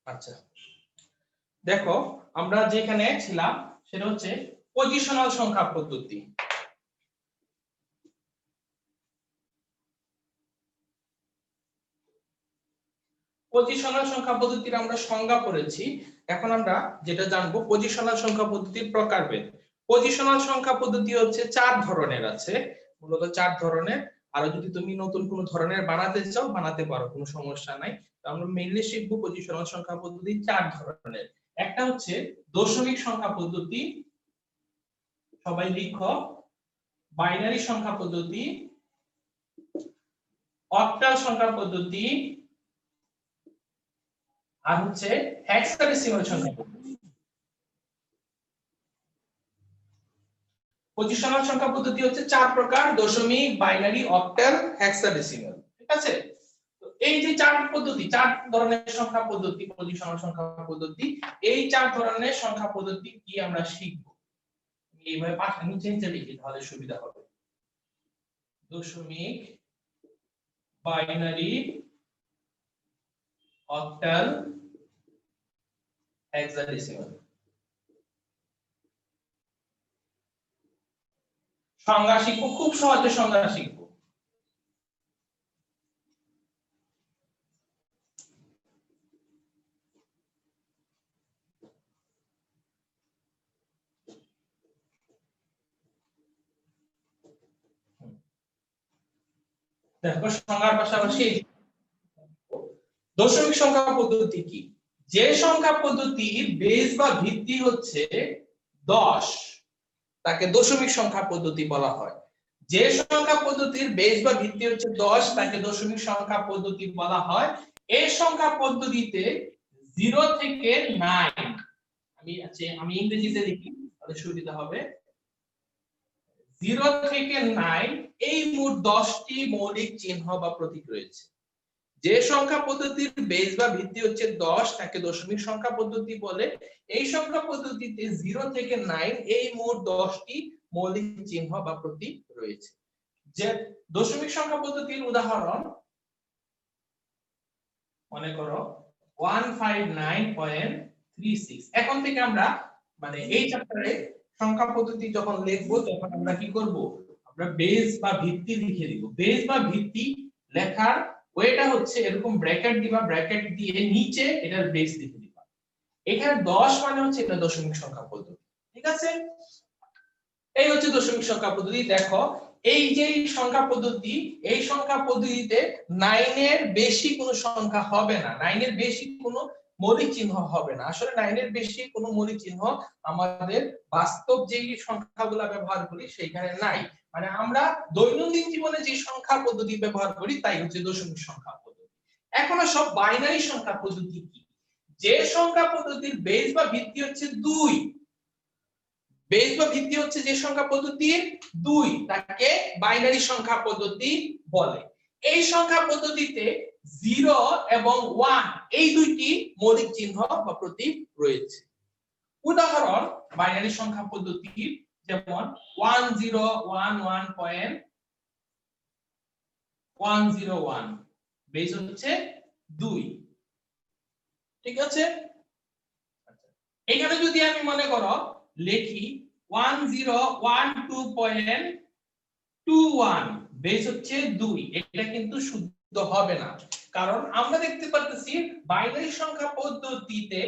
আচ্ছা, দেখো আমরা যেখানে ছিলাম সেটা হচ্ছে পজিশনাল সংখ্যা পদ্ধতি। পজিশনাল সংখ্যা পদ্ধতির আমরা সংজ্ঞা পড়েছি। এখন আমরা যেটা জানবো পজিশনাল সংখ্যা পদ্ধতির প্রকারভেদ। পজিশনাল সংখ্যা পদ্ধতি হচ্ছে 4 ধরনের আছে, মূলত 4 ধরনের। আর যদি তুমি নতুন কোন ধরনের বানাতে চাও বানাতে পারো, কোনো সমস্যা নাই। তো আমরা মেইনলি শিখবো পজিশনাল সংখ্যা পদ্ধতি 4 ধরনের। একটা হচ্ছে দশমিক সংখ্যা পদ্ধতি, সবাই লিখো, বাইনারি সংখ্যা পদ্ধতি, অক্টাল সংখ্যা পদ্ধতি, আর হচ্ছে হেক্সাডেসিমাল সংখ্যা পদ্ধতি। পজিশনাল সংখ্যা পদ্ধতি হচ্ছে 4 প্রকার: দশমিক, বাইনারি, অক্টাল, হেক্সাডেসিমাল। ঠিক আছে? তো এই যে 4 পদ্ধতি, 4 ধরনের সংখ্যা পদ্ধতি, পজিশনাল সংখ্যা পদ্ধতি, এই 4 ধরনের সংখ্যা পদ্ধতি কি আমরা শিখব। এইভাবে পাশে নিচে নিচে লিখি তাহলে সুবিধা হবে। দশমিক, বাইনারি, অক্টাল, হেক্সাডেসিমাল। সংজ্ঞা শিখবো, খুব সহজে সংজ্ঞা শিখবো। দেখো সংজ্ঞার পাশাপাশি দশমিক সংখ্যা পদ্ধতি কি? যে সংখ্যা পদ্ধতির বেস বা ভিত্তি হচ্ছে 10 তাকে দশমিক সংখ্যা পদ্ধতি বলা হয়। যে সংখ্যা পদ্ধতির বেস বা ভিত্তি হচ্ছে 10 তাকে দশমিক সংখ্যা পদ্ধতি বলা হয়। এই সংখ্যা পদ্ধতিতে 0 থেকে 9, আমি ইংরেজিতে লিখি তাহলে সুবিধা হবে। 0 থেকে 9 এই মোট 10টি মৌলিক চিহ্ন বা প্রতীক রয়েছে। যে সংখ্যা পদ্ধতির বেস বা ভিত্তি হচ্ছে 10 তাকে দশমিক সংখ্যা পদ্ধতি বলে। এই সংখ্যা পদ্ধতিতে 0 থেকে 9 এই মোট 10টি মৌলিক চিহ্ন বা প্রতীক রয়েছে। যে দশমিক সংখ্যা পদ্ধতির উদাহরণ মনে করো 159.36। এখন থেকে আমরা মানে এই চ্যাপ্টারে সংখ্যা পদ্ধতি যখন লিখব তখন আমরা কি করব, আমরা বেস বা ভিত্তি লিখে দিব। বেস বা ভিত্তি লেখার ওয়েটা হচ্ছে এরকম ব্র্যাকেট দিবা, ব্র্যাকেট দিয়ে নিচে এটার বেস লিখে দিবা। এখানে 10 মানে হচ্ছে এটা দশমিক সংখ্যা পদ্ধতি। ঠিক আছে? এই হচ্ছে দশমিক সংখ্যা পদ্ধতি। দেখো এই যে সংখ্যা পদ্ধতি, এই সংখ্যা পদ্ধতিতে 9 এর বেশি কোনো সংখ্যা হবে না, 9 এর বেশি কোনো মৌলিক চিহ্ন হবে না। আসলে 9 এর বেশি কোনো মৌলিক চিহ্ন আমাদের বাস্তব যে সংখ্যাগুলো ব্যবহার করি সেখানে নাই। মানে আমরা দৈনন্দিন জীবনে যে সংখ্যা পদ্ধতি ব্যবহার করি তাই হচ্ছে দশমিক সংখ্যা পদ্ধতি। এখন সব বাইনারি সংখ্যা পদ্ধতি কি? যে সংখ্যা পদ্ধতির বেস বা ভিত্তি হচ্ছে 2, বেস বা ভিত্তি হচ্ছে যে সংখ্যা পদ্ধতির 2 তাকে বাইনারি সংখ্যা পদ্ধতি বলে। এই সংখ্যা পদ্ধতিতে 0 এবং 1 এই দুইটি মৌলিক চিহ্ন বা প্রতীক রয়েছে। উদাহরণ বাইনারি সংখ্যা পদ্ধতির যেমন 1011.101 বেস হচ্ছে 2। ঠিক আছে? এখানে যদি আমি মনে করো লিখি 1012.21 বেস হচ্ছে 2, এটা কিন্তু শুদ্ধ হবে না। কারণ আমরা দেখতে পাচ্ছি বাইনারি সংখ্যা পদ্ধতিতে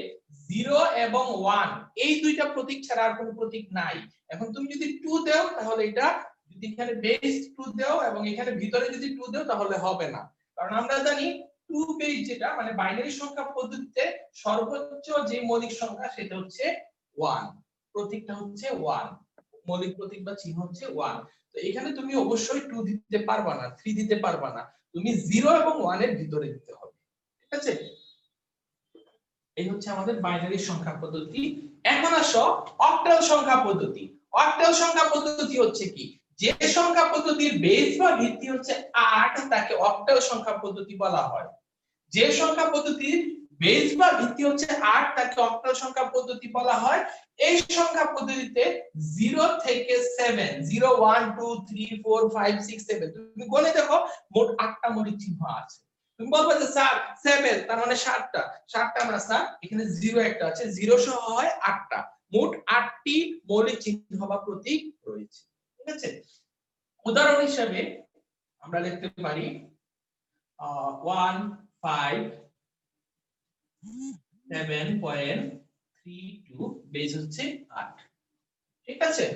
0 এবং 1 এই দুইটা প্রতীক ছাড়া আর কোনো প্রতীক নাই। এখন তুমি যদি 2 দাও তাহলে এটা, যদি এখানে বেস 2 দাও এবং এখানে ভিতরে যদি 2 দাও তাহলে হবে না। কারণ আমরা জানি 2 বেস যেটা মানে বাইনারি সংখ্যা পদ্ধতিতে সর্বোচ্চ যে মৌলিক সংখ্যা সেটা হচ্ছে 1, প্রতীকটা হচ্ছে 1, মৌলিক প্রতীক বা চিহ্ন হচ্ছে 1। তো এখানে তুমি অবশ্যই 2 দিতে পারবা না, 3 দিতে পারবা না, তুমি 0 এবং 1 এর ভিতরে দিতে হবে। ঠিক আছে? এই হচ্ছে আমাদের বাইনারি সংখ্যা পদ্ধতি। এখন আসো অক্টাল সংখ্যা পদ্ধতি। অক্টাল সংখ্যা পদ্ধতি হচ্ছে কি? যে সংখ্যা পদ্ধতির বেস বা ভিত্তি হচ্ছে 8 তাকে অক্টাল সংখ্যা পদ্ধতি বলা হয়। যে সংখ্যা পদ্ধতির বেস বা ভিত্তি হচ্ছে 8 তাকে অক্টাল সংখ্যা পদ্ধতি বলা হয়। এই সংখ্যা পদ্ধতিতে 0 থেকে 7, 0 1 2 3 4 5 6 7 তুমি গণে দেখো মোট 8টা মৌলিক চিহ্ন আছে। তুমি বলবে যে স্যার 7 তার মানে 7টা না স্যার, এখানে 0 একটা আছে, 0 সহ হয় 8টা, মোট 8টি মৌলিক চিহ্ন বা প্রতীক রয়েছে। ঠিক আছে, উদাহরণ হিসেবে আমরা লিখতে পারি 1 5 7.32 বেস হচ্ছে 8। ঠিক আছে,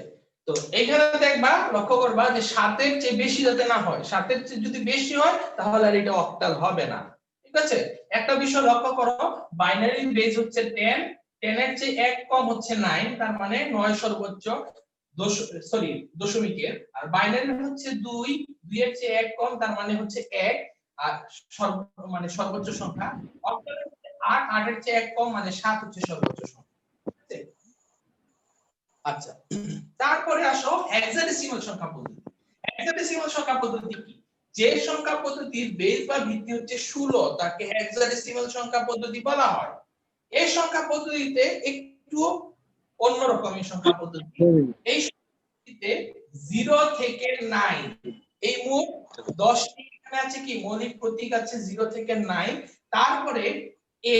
তো এখানে দেখবা, লক্ষ্য করবা যে 7 এর চেয়ে বেশি যাতে না হয়, 7 এর চেয়ে যদি বেশি হয় তাহলে আর এটা অক্টাল হবে না। ঠিক আছে, একটা বিষয় লক্ষ্য করো, বাইনারি বেস হচ্ছে 10, 10 এর চেয়ে 1 কম হচ্ছে 9, তার মানে 9 সর্বোচ্চ দশমিকের, আর বাইনারি হচ্ছে 2, 2 এর চেয়ে 1 কম তার মানে হচ্ছে 1, আর সর্বোচ্চ সংখ্যা। অক্টাল হচ্ছে 8, 8 এর চেয়ে 1 কম মানে 7 হচ্ছে সর্বোচ্চ সংখ্যা। ঠিক আছে, আচ্ছা, তারপরে আসো হেক্সাডেসিমাল সংখ্যা পদ্ধতি। হেক্সাডেসিমাল সংখ্যা পদ্ধতি কি? যে সংখ্যা পদ্ধতির বেস বা ভিত্তি হচ্ছে 16 তাকে হেক্সাডেসিমাল সংখ্যা পদ্ধতি বলা হয়। এই সংখ্যা পদ্ধতিতে একটু অন্যরকম এই সংখ্যা পদ্ধতি। এই পদ্ধতিতে 0 থেকে 9 এই মোট 10টি এখানে আছে কি মৌলিক প্রতীক আছে 0 থেকে 9, তারপরে এ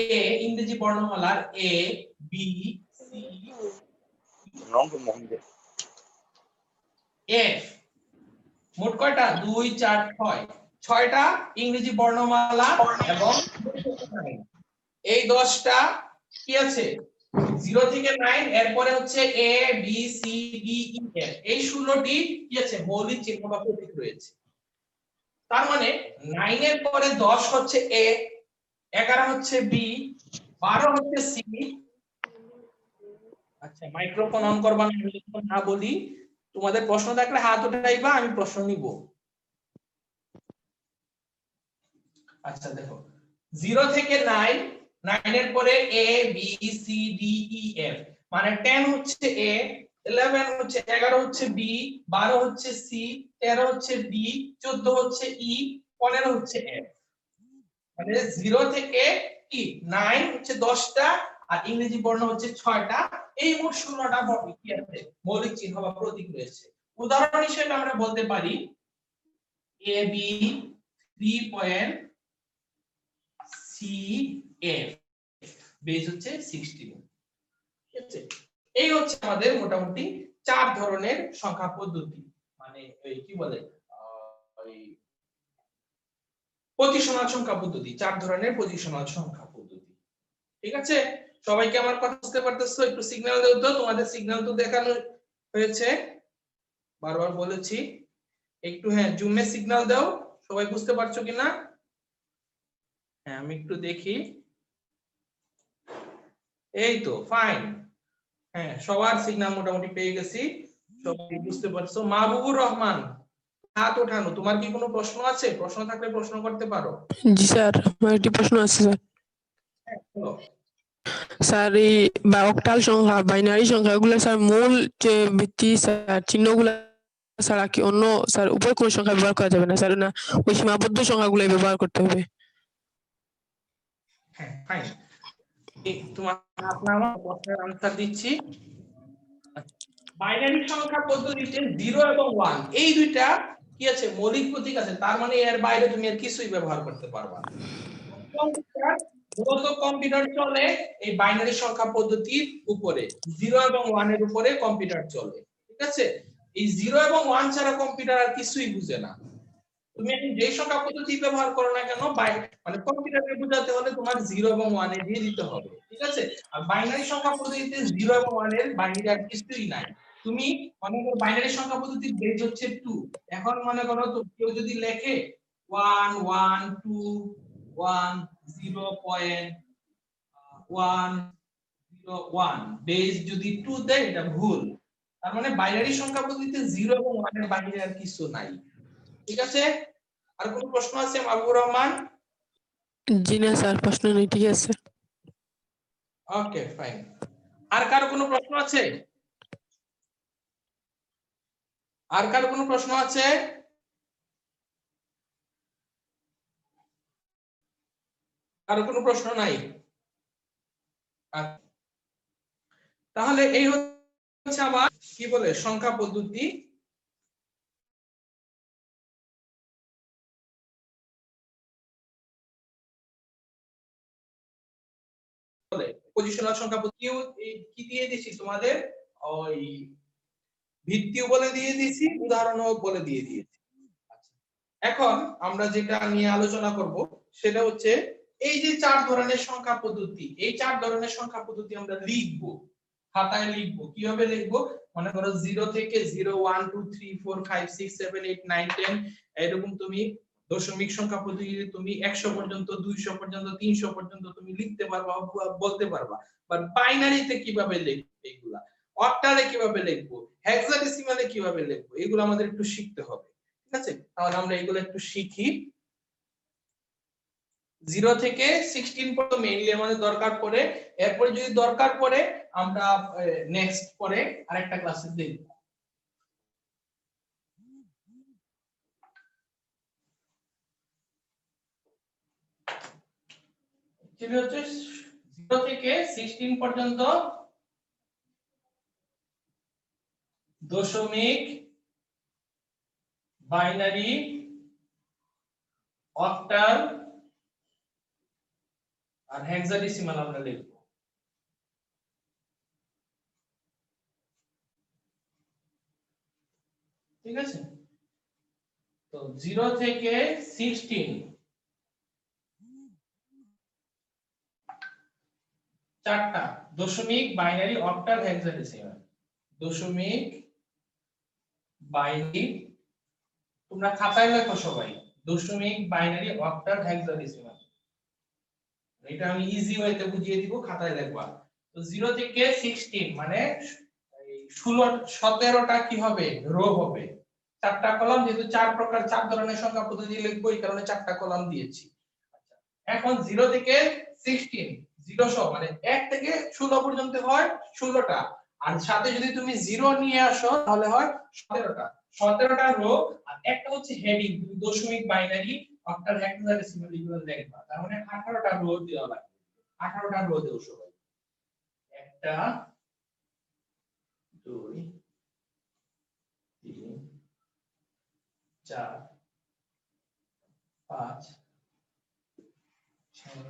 ইংরেজি বর্ণমালার এ বি সি এফ, মোট কয়টা 2 4 6, 6টা ইংরেজি বর্ণমালা এবং এই 10টা কি আছে 0 থেকে 9, এরপরে হচ্ছে A B C D E F, এই 16টি কি আছে মৌলিক চিহ্ন বা প্রতীক রয়েছে। তার মানে 9 এর পরে 10 হচ্ছে এ, 11 হচ্ছে বি, 12 হচ্ছে সি। আচ্ছা, মাইক্রোফোন অন করবা না, আমি যখন না বলি, তোমাদের প্রশ্ন থাকলে হাত উঠাইবা, আমি প্রশ্ন নিব। আচ্ছা দেখো, 0 থেকে 9, 9 এর পরে A B C D E F, মানে 10 হচ্ছে এ, 11 হচ্ছে 11 হচ্ছে বি, 12 হচ্ছে সি, 13 হচ্ছে ডি, 14 হচ্ছে ই, 15 হচ্ছে এফ। মানে 0 থেকে কি 9 হচ্ছে 10টা, আর ইংরেজি বর্ণ হচ্ছে 6টা, এই মোট 16টা কি আছে মৌলিক চিহ্ন বা প্রতীক রয়েছে। উদাহরণ হিসেবে আমরা বলতে পারি এ বি 3. CF বেস হচ্ছে 16। ঠিক আছে, এই হচ্ছে আমাদের মোটামুটি 4 ধরনের সংখ্যা পদ্ধতি, মানে এই কি বলে ওই পজিশনাল সংখ্যা পদ্ধতি, 4 ধরনের পজিশনাল সংখ্যা পদ্ধতি। ঠিক আছে, সবাইকে আমার কথা বুঝতে পারতেছো? একটু সিগন্যাল দাও তো, তোমাদের সিগন্যাল তো দেখানো হয়েছে, বারবার বলেছি একটু, হ্যাঁ জুমে সিগন্যাল দাও, সবাই বুঝতে পারছো কিনা? হ্যাঁ আমি একটু দেখি, এই তো ফাইন, হ্যাঁ সবার সিগন্যাল মোটামুটি পেয়ে গেছি, সবাই বুঝতে পারছো। মাহবুবুর রহমান হাত ওঠানো, তোমার কি কোনো প্রশ্ন আছে? প্রশ্ন থাকলে প্রশ্ন করতে পারো। জি স্যার, আমার একটি প্রশ্ন আছে স্যার। স্যার এই বা অক্টাল সংখ্যা, বাইনারি সংখ্যা, এগুলো স্যার মূল যে ভিত্তি স্যার চিহ্নগুলো ছাড়া কি অন্য স্যার উপর কোন সংখ্যা ব্যবহার করা যাবে না স্যার, না ওই সীমাবদ্ধ সংখ্যাগুলো ব্যবহার করতে হবে? হ্যাঁ ফাইন, তোমার আপনার আমার প্রশ্নের আনসার দিচ্ছি। বাইনারি সংখ্যা পদ্ধতিতে 0 এবং 1 এই দুইটা কি আছে মৌলিক প্রতীক আছে, তার মানে এর বাইরে তুমি আর কিছুই ব্যবহার করতে পারবা না। মূলত কম্পিউটার চলে এই বাইনারি সংখ্যা পদ্ধতির উপরে, 0 এবং 1 এর উপরে কম্পিউটার চলে। ঠিক আছে, এই 0 এবং 1 ছাড়া কম্পিউটার আর কিছুই বুঝে না। তুমি এখন যে সংখ্যা পদ্ধতি ব্যবহার করো না কেন, মানে কম্পিউটারকে বোঝাতে হলে তোমার 0 এবং 1 এ দিয়ে দিতে হবে। ঠিক আছে, আর বাইনারি সংখ্যা পদ্ধতিতে 0 এবং 1 এর বাইরে আর কিছুই নাই। তুমি মনে করো বাইনারি সংখ্যা পদ্ধতির বেস হচ্ছে 2, এখন মনে করো তো কেউ যদি লেখে 1 1 2 1 0.101 বেস যদি 2 দেয় এটা ভুল, তার মানে বাইনারি সংখ্যা পদ্ধতিতে 0 এবং 1 এর বাইরে আর কিছু নাই। ঠিক আছে, আর কোন প্রশ্ন আছে মাহবুবুর রহমান? জি না স্যার, প্রশ্ন নেই, ঠিক আছে। ওকে ফাইন, আর কার কোনো প্রশ্ন আছে? আর কার কোনো প্রশ্ন আছে? আর কোনো প্রশ্ন নাই? তাহলে এই হচ্ছে আমার কি বলে সংখ্যা পদ্ধতি। বলে পজিশনাল সংখ্যা পদ্ধতিও কি দিয়ে দিয়েছি তোমাদের, ওই ভিত্তিও বলে দিয়ে দিয়েছি, উদাহরণও বলে দিয়ে দিয়েছি। এখন আমরা যেটা নিয়ে আলোচনা করব সেটা হচ্ছে এই যে চার ধরনের সংখ্যা পদ্ধতি, এই চার ধরনের সংখ্যা পদ্ধতি আমরা লিখব, খাতায় লিখব। কিভাবে লিখব? মনে করো 0 থেকে 0 1 2 3 4 5 6 7 8 9 10 এরকম তুমি দশমিক সংখ্যা পদ্ধতিতে তুমি 100 পর্যন্ত 200 পর্যন্ত 300 পর্যন্ত তুমি লিখতে পারবা, বলতে পারবা। বাট বাইনারিতে কিভাবে লিখবো, এগুলা অক্টালে কিভাবে লিখবো, হেক্সাডেসিমালে কিভাবে লিখবো, এগুলো আমাদের একটু শিখতে হবে। ঠিক আছে, তাহলে আমরা এগুলো একটু শিখি। 0 থেকে 16 পর্যন্ত মেইনলি আমাদের দরকার পড়ে, এরপর যদি দরকার পড়ে আমরা নেক্সট পরে আরেকটা ক্লাসে দেখব। যেটা হচ্ছে 0 থেকে 16 পর্যন্ত দশমিক, বাইনারি, অক্টাল আর হেক্সাডেসিমাল আমরা লিখব। ঠিক আছে, তো 0 থেকে 16 চারটা দশমিক, বাইনারি, অক্টাল, হেক্সাডেসিমাল। দশমিক, বাইনারি, তোমরা খাতায় লেখো সবাই, দশমিক, বাইনারি, অক্টাল, হেক্সাডেসিমাল। এটা আমি ইজি ওয়েতে বুঝিয়ে দিব, খাতায় লিখবা। তো 0 থেকে 16 মানে 16 17টা কি হবে, রো হবে। চারটা কলাম, যেহেতু চার প্রকার চার ধরনের সংখ্যা পদ্ধতি লিখবো এই কারণে চারটা কলাম দিয়েছি। আচ্ছা, এখন 0 থেকে 16 0 সহ মানে 1 থেকে 16 পর্যন্ত হয় 16টা, আর সাথে যদি তুমি 0 নিয়ে আসো তাহলে হয় 17টা। 17টা রো, আর একটা হচ্ছে হেডিং, তুমি দশমিক, বাইনারি, অক্টাল, হেক্সাডেসিমাল এগুলো লিখবা। তার মানে 18টা রো দেওয়া লাগবে। 18টা রো দেও সবাই। 1 2 3 4 5 6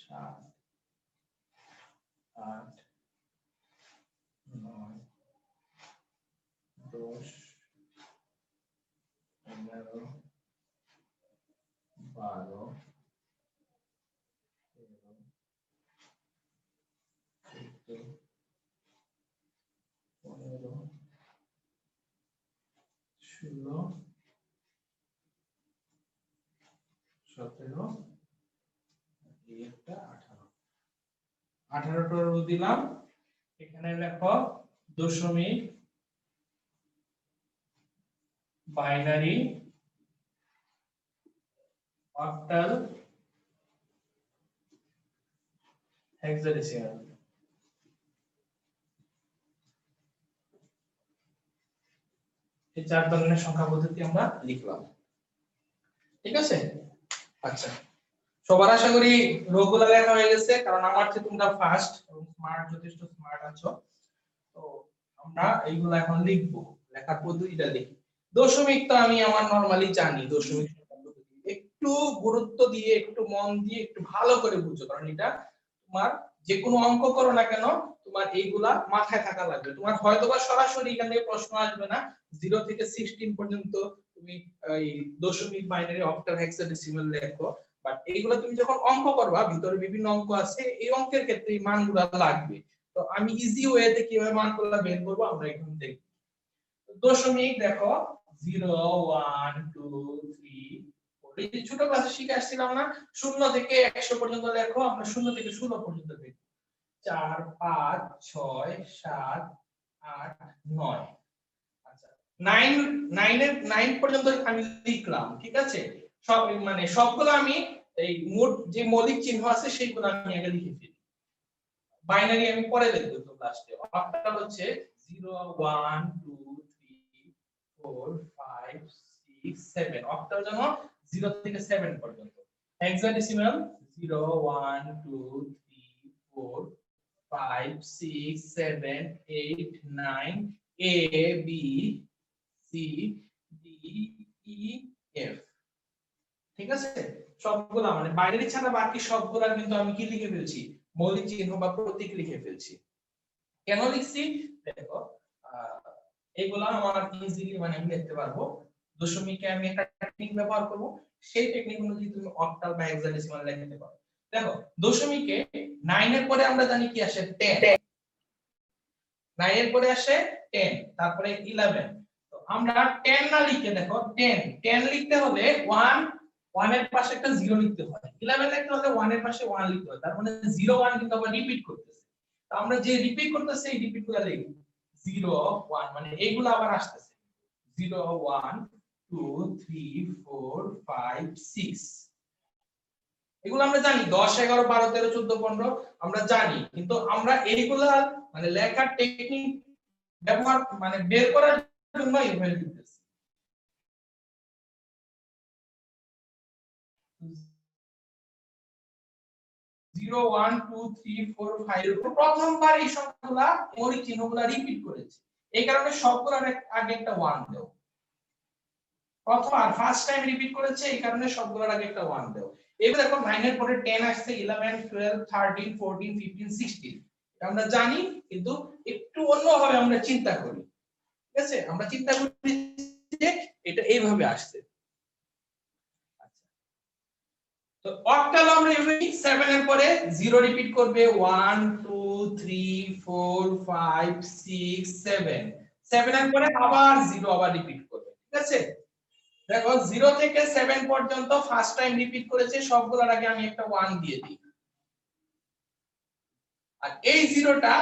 7 8 9 10 11 12 13 14 15 16 17 একটা 18টা রো দিলাম। এখানে লেখো দশমিক, বাইনারি, অক্টাল, হেক্সাডেসিমাল। এই চার ধরনের সংখ্যা পদ্ধতি আমরা লিখলাম। ঠিক আছে, আচ্ছা সবার আশা করি রোগুলা লেখা হয়ে গেছে, কারণ আমার চেয়ে তোমরা ফাস্ট এবং স্মার্ট, যথেষ্ট স্মার্ট আছো। তো আমরা এইগুলা এখন লিখবো, লেখার পদ্ধতিটা দেখি। দশমিক তো আমি আমার নরমালি জানি, দশমিক সংখ্যা পদ্ধতি একটু গুরুত্ব দিয়ে, একটু মন দিয়ে, একটু ভালো করে বুঝো, কারণ এটা তোমার যে কোনো অঙ্ক করো না কেন তোমার এইগুলা মাথায় থাকা লাগবে। তোমার হয়তোবা সরাসরি এখান থেকে প্রশ্ন আসবে না, 0 থেকে 16 পর্যন্ত তুমি এই দশমিক, বাইনারি, অক্টাল, হেক্সাডেসিমাল লেখো, বাট এইগুলা তুমি যখন অঙ্ক করবা, ভিতরে বিভিন্ন অঙ্ক আছে, এই অঙ্কের ক্ষেত্রে এই মানগুলা লাগবে। তো আমি ইজি ওয়েতে কিভাবে মানগুলা বের করব আমরা এখন দেখব। দশমিক দেখো 0 1 2 3 4, এই যে ছোট ক্লাসে শিখে আসছিলাম না, 0 থেকে 100 পর্যন্ত লেখো, আমরা 0 থেকে 16 পর্যন্ত দেখব। 4 5 6 7 8 9। আচ্ছা 9 পর্যন্ত আমি লিখলাম। ঠিক আছে, সব মানে সবগুলো আমি এই মোট যে মৌলিক চিহ্ন আছে সেইগুলো আমি আগে লিখে ফেলি, বাইনারি আমি পরে লিখব। তো লাস্টে অক্টাল হচ্ছে 0 1 2 3 4 5 6 7, অক্টাল জানো 0 থেকে 7 পর্যন্ত। Hexadecimal 0 1 2 3 4 5 6 7 8 9 A B C D E F। ঠিক আছে, সবগুলা মানে বাইনারি ছাড়া বাকি সবগুলা কিন্তু আমি কি লিখে ফেলছি, মৌলিক চিহ্ন বা প্রতীক লিখে ফেলছি। কেন লিখছি দেখো, এগুলা আমার ইজিলি মানে আমি লিখতে পারবো। দশমিকে আমি একটা টেকনিক ব্যবহার করব, সেই টেকনিক অনুযায়ী তুমি অক্টাল বা হেক্সাডেসিমাল লিখতে পারো। দেখো দশমিকে 9 এর পরে আমরা জানি কি আসে 10, 9 এর পরে আসে 10, তারপরে 11। তো আমরা 10 না লিখে দেখো 10 লিখতে হলে 1 এর পাশে একটা 0 লিখতে হয়, 11 লিখতে হলে 1 এর পাশে 1 লিখতে হয়, তার মানে 0 1 কিন্তু আবার রিপিট করতেছে। তো আমরা যে রিপিট করতেছে এই রিপিট গুলো লিখব 0 1, মানে এইগুলো আবার আসতেছে 0 1 2 3 4 5 6, এগুলো আমরা জানি 10 11 12 13 14 15 আমরা জানি, কিন্তু আমরা এইগুলা মানে লেখার টেকনিক ব্যবহার মানে বের করার জন্য এইভাবে লিখতেছি। 0 1 2 3 4 5 প্রথমবার এই সংখ্যাগুলা মৌলিক চিহ্নগুলা রিপিট করেছে, এই কারণে সবগুলোর আগে একটা 1 দাও। প্রথমবার ফার্স্ট টাইম রিপিট করেছে এই কারণে সবগুলোর আগে একটা 1 দাও। এবার দেখো 9 এর পরে 10 আসছে, 11 12 13 14 15 16, এটা আমরা জানি, কিন্তু একটু অন্যভাবে আমরা চিন্তা করি। ঠিক আছে, আমরা চিন্তা করি যে এটা এইভাবে আসছে। তো অক্টাল আমরা এভাবে 7 এর পরে 0 রিপিট করবে 1 2 3 4 5 6 7, 7 এর পরে আবার 0 আবার রিপিট করবে। ঠিক আছে, দেখো 0 থেকে 7 পর্যন্ত ফার্স্ট টাইম রিপিট করেছে, সবগুলোর আগে আমি একটা 1 দিয়ে দিই। আর এই 0টা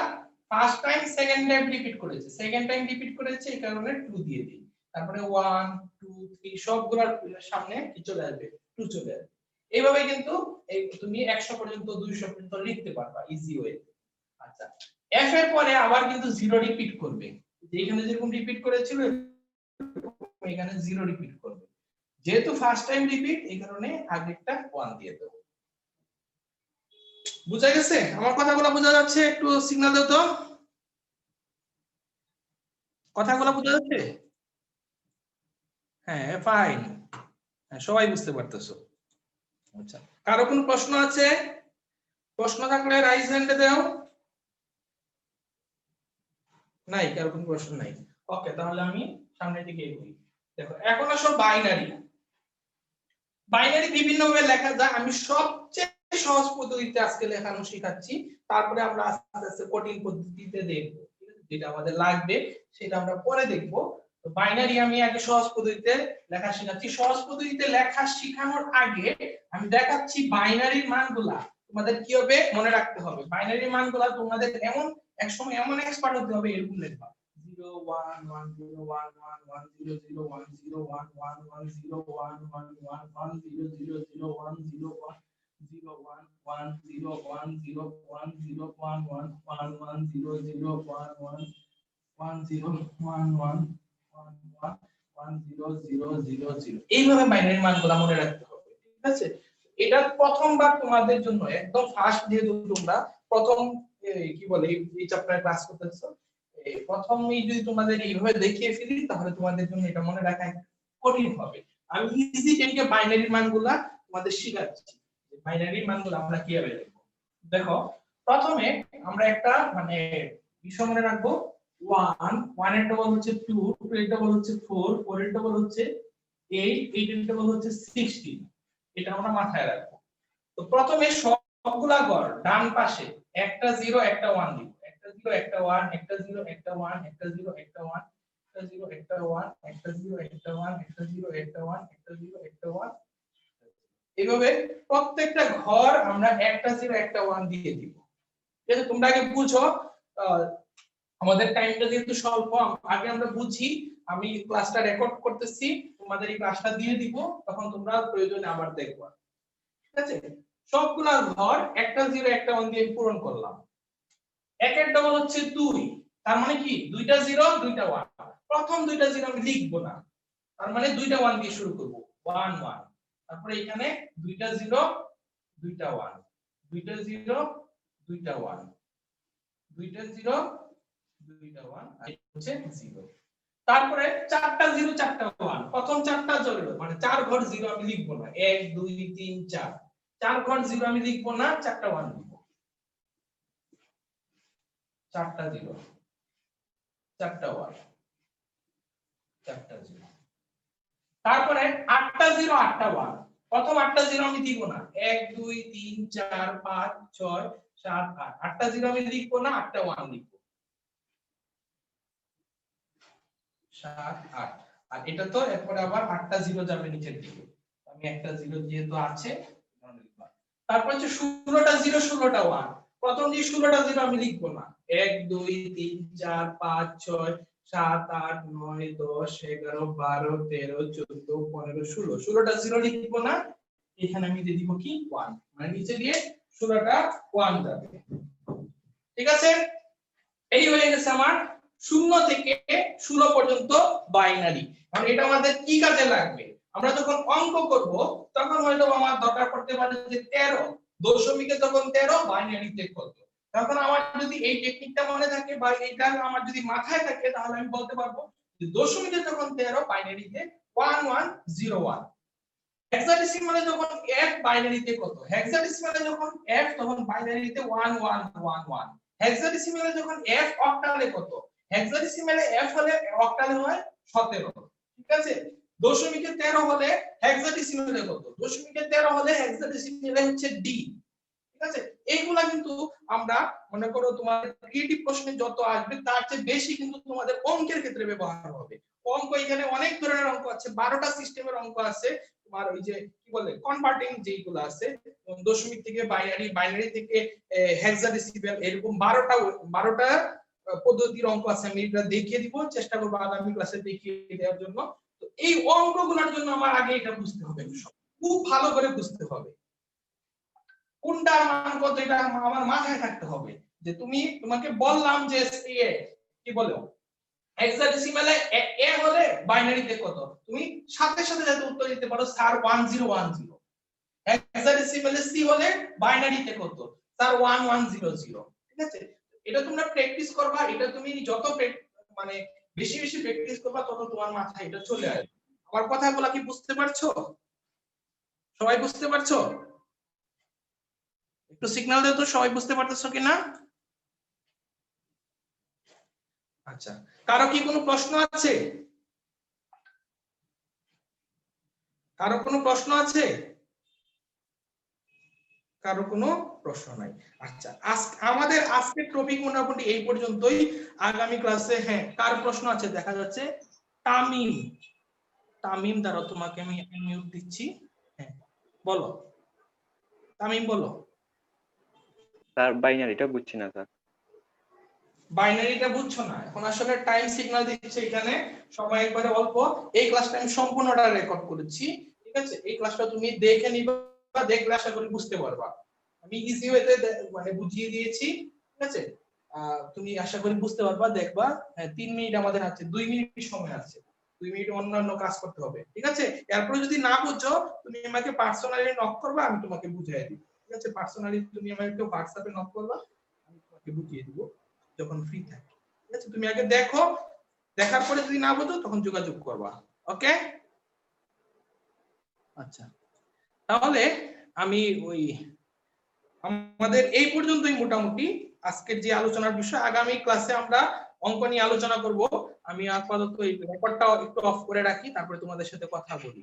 first time second time repeat করেছে, সেকেন্ড টাইম রিপিট করেছে এই কারণে 2 দিয়ে দিই। তারপরে 1 2 3 সবগুলোর সামনে কি চলে আসবে, 2 চলে আসবে। এইভাবে কিন্তু এই তুমি 100 পর্যন্ত 200 পর্যন্ত লিখতে পারবা ইজি ওয়ে। আচ্ছা, f এর পরে আবার কিন্তু 0 রিপিট করবে, এখানে যেরকম রিপিট করেছিল এখানে 0 রিপিট করবে, যেহেতু ফার্স্ট টাইম রিপিট এই কারণে আগেরটা 1 দিয়ে দেব। বুঝা গেছে আমার কথাগুলো? বোঝা যাচ্ছে? একটু সিগন্যাল দাও তো, কথাগুলো বোঝা যাচ্ছে? হ্যাঁ ফাইন, সবাই বুঝতে পারতেছো। আচ্ছা, কারো কোনো প্রশ্ন আছে? প্রশ্ন থাকলে রাইজ হ্যান্ডে দাও। নাই, কারো কোনো প্রশ্ন নাই। ওকে, তাহলে আমি সামনের দিকে এগোই। দেখো এখন আসো বাইনারি। বাইনারি বিভিন্ন ভাবে লেখা যায়, আমি সবচেয়ে সহজ পদ্ধতিতে আজকে লেখানো শেখাচ্ছি, তারপরে আমরা আস্তে আস্তে কঠিন পদ্ধতিতে দেখব, যেটা আমাদের লাগবে সেটা আমরা পরে দেখব। তো বাইনারি আমি আগে সহজ পদ্ধতিতে লেখা শেখাচ্ছি। সহজ পদ্ধতিতে লেখা শেখানোর আগে আমি দেখাচ্ছি বাইনারির মানগুলা তোমাদের কি হবে মনে রাখতে হবে। বাইনারির মানগুলা তোমাদের এমন এক সময় এমন এক্সপার্ট হতে হবে এরকম লেখা 0 1 1 0 1 1 1 0 0 1 0 1 1 1 0 1 1 1 1 0 0 0 1 0 1 0 1 1 0 1 0 1 0 1 1 1 1 0 0 1 1 1 0 1 1 1 1 1 0 0 0 0, এইভাবে বাইনারি মানগুলো মনে রাখতে হবে। ঠিক আছে, এটা প্রথমবার তোমাদের জন্য একদম ফার্স্ট, যেহেতু তোমরা প্রথম কি বলে এই চ্যাপ্টারে ক্লাস করতেছো, প্রথমেই যদি তোমাদের এইভাবে দেখিয়ে ফেলি তাহলে তোমাদের জন্য এটা মনে রাখা কঠিন হবে। আমি ইজি টেকনিকে বাইনারি মানগুলা তোমাদের শেখাচ্ছি, বাইনারি মানগুলো আমরা কিভাবে লিখবো। দেখো প্রথমে আমরা একটা মানে বিষয় মনে রাখবো 1, 1 এর ডবল হচ্ছে 2, 2 এর ডবল হচ্ছে 4, 4 এর ডবল হচ্ছে 8, 8 এর ডবল হচ্ছে 16, এটা আমরা মাথায় রাখবো। তো প্রথমে সবগুলা গড় ডান পাশে একটা 0 একটা 1 দিব, একটা 0 একটা 1 একটা 0 একটা 1 একটা 0 একটা 1 একটা 0 একটা 1 একটা 0 একটা 1 একটা 0 একটা 1 একটা 0 একটা 1, এইভাবে প্রত্যেকটা ঘর আমরা একটা 0 একটা 1 দিয়ে দিব। ঠিক আছে, তোমরা আগে বুঝো, আমাদের টাইমটা যেহেতু স্বল্প, আগে আমরা বুঝি। আমি ক্লাসটা রেকর্ড করতেছি, তোমাদের এই ক্লাসটা দিয়ে দিব, তখন তোমরা প্রয়োজনে আবার দেখবা। ঠিক আছে, সবগুলা ঘর একটা 0 একটা 1 দিয়ে পূরণ করলাম। একের ডবল হচ্ছে 2, তার মানে কি দুইটা 0 দুইটা 1, প্রথম দুইটা 0 আমি লিখবো না, তার মানে দুইটা 1 দিয়ে শুরু করব 1 1, তারপরে এখানে দুইটা 0 দুইটা 1, দুইটা 0 দুইটা 1, দুইটা 0 দুইটা 1 আর হচ্ছে 0। তারপরে চারটা জিরো চারটা ওয়ান, প্রথম চারটা জিরো মানে 4 ঘর জিরো আমি লিখবো না, 1 2 3 4, 4 ঘর জিরো আমি লিখবো না, চারটা ওয়ান লিখবো, চারটা জিরো চারটা ওয়ান, চারটা জিরো। তারপরে আটটা জিরো আটটা ওয়ান, প্রথম আটটা জিরো আমি দিব না, 1 2 3 4 5 6 7 8, আটটা জিরো আমি লিখবো না, আটটা ওয়ান লিখবো, 7 8। আর এটা তো এরপরে আবার আটটা জিরো যাবে নিচের দিকে, আমি একটা জিরো যেহেতু আছে তারপর হচ্ছে 16টা জিরো 16টা ওয়ান, প্রথম যে 16টা জিরো আমি লিখবো না, 1 2 3 4 5 6 7 8 9 10 11 12 13 14 15 16, 16টা জিরো লিখবো না, এখানে আমি দিয়ে দিব কি 1, মানে নিচে দিয়ে 16টা ওয়ান যাবে। ঠিক আছে, এই হয়ে গেছে আমার 0 থেকে 16 পর্যন্ত বাইনারি। কারণ এটা আমাদের কি কাজে লাগবে, আমরা যখন অঙ্ক করব তখন হয়তো আমার দরকার পড়তে পারে যে 13 দশমিকে তখন 13 বাইনারিতে কত, তখন আমার যদি এই টেকনিকটা মনে থাকে বা এটা আমার যদি মাথায় থাকে তাহলে আমি বলতে পারবো যে দশমিকে যখন 13 বাইনারিতে 1101, হেক্সাডেসিমালে যখন f বাইনারিতে কত, হেক্সাডেসিমালে যখন f তখন বাইনারিতে 1111, হেক্সাডেসিমালে যখন f অক্টালে কত, হেক্সাডেসিমালে f হলে অক্টালে হয় 17। ঠিক আছে, দশমিকে 13 হলে হেক্সাডেসিমালে কত, দশমিকে 13 হলে হেক্সাডেসিমালে হচ্ছে d। ঠিক আছে, এইগুলা কিন্তু আমরা মনে করো তোমার ক্রিয়েটিভ প্রশ্নে যত আসবে তার চেয়ে বেশি কিন্তু তোমাদের অঙ্কের ক্ষেত্রে ব্যবহার হবে। অঙ্ক এখানে অনেক ধরনের অঙ্ক আছে, 12টা সিস্টেমের অঙ্ক আছে, তোমার ওই যে কি বলে কনভার্টিং যেগুলো আছে, দশমিক থেকে বাইনারি, বাইনারি থেকে হেক্সাডেসিমাল, এরকম 12টা পদ্ধতির অঙ্ক আছে। আমি এটা দেখিয়ে দিব, চেষ্টা করব আগামী ক্লাসে দেখিয়ে দেওয়ার জন্য। তো এই অঙ্কগুলোর জন্য আমার আগে এটা বুঝতে হবে, খুব ভালো করে বুঝতে হবে কোনটার মান কত, এটা আমার মাথায় থাকতে হবে। যে তোমাকে বললাম যে কি বলো হেক্সাডেসিমালে এ হলে বাইনারিতে কত, তুমি সাথে সাথে যাতে উত্তর দিতে পারো স্যার 1010, হেক্সাডেসিমালে সি হলে বাইনারিতে কত স্যার 1100। ঠিক আছে, এটা তোমরা প্র্যাকটিস করবা, এটা তুমি যত মানে বেশি বেশি প্র্যাকটিস করবা তত তোমার মাথায় এটা চলে আসবে। আমার কথাগুলো কি বুঝতে পারছো? সবাই বুঝতে পারছো? একটু সিগন্যাল দাও তো, সবাই বুঝতে পারতেছো কিনা? আচ্ছা, কারো কি কোনো প্রশ্ন আছে? কারো কোনো প্রশ্ন আছে? কারো কোনো প্রশ্ন নাই? আচ্ছা, আমাদের আজকের টপিক মোটামুটি এই পর্যন্তই। আগামী ক্লাসে হ্যাঁ কার প্রশ্ন আছে দেখা যাচ্ছে? তামিম, তামিম দাঁড়াও তোমাকে আমি মিউট দিচ্ছি। হ্যাঁ বলো তামিম, বলো। স্যার বাইনারিটা বুঝছি না স্যার। বাইনারিটা বুঝছো না? এখন আসলে টাইম সিগন্যাল দিচ্ছে এখানে, সময় একবারে অল্প। এই ক্লাসটা আমি সম্পূর্ণটা রেকর্ড করেছি, ঠিক আছে? এই ক্লাসটা তুমি দেখে নিবা, দেখলে আশা করি বুঝতে পারবা। আমি ইজি ওয়েতে মানে বুঝিয়ে দিয়েছি, ঠিক আছে? তুমি আশা করি বুঝতে পারবা, দেখবা। হ্যাঁ 3 মিনিট আমাদের আছে, 2 মিনিট সময় আছে, 2 মিনিট অন্যান্য কাজ করতে হবে, ঠিক আছে? এরপর যদি না বুঝছো তুমি আমাকে পার্সোনালি নক করবা, আমি তোমাকে বুঝিয়ে দিব, ঠিক আছে? পার্সোনালি তুমি আমাকে হোয়াটসঅ্যাপে নক করবা, আমি তোমাকে বুঝিয়ে দিব যখন ফ্রি থাকি, ঠিক আছে? তুমি আগে দেখো, দেখার পরে যদি না বুঝো তখন যোগাযোগ করবা, ওকে? আচ্ছা, তাহলে আমি ওই আমাদের এই পর্যন্তই মোটামুটি আজকের যে আলোচনার বিষয়। আগামী ক্লাসে আমরা অঙ্ক নিয়ে আলোচনা করব। আমি আপাতত এই রেকর্ডটা একটু অফ করে রাখি, তারপরে তোমাদের সাথে কথা বলি।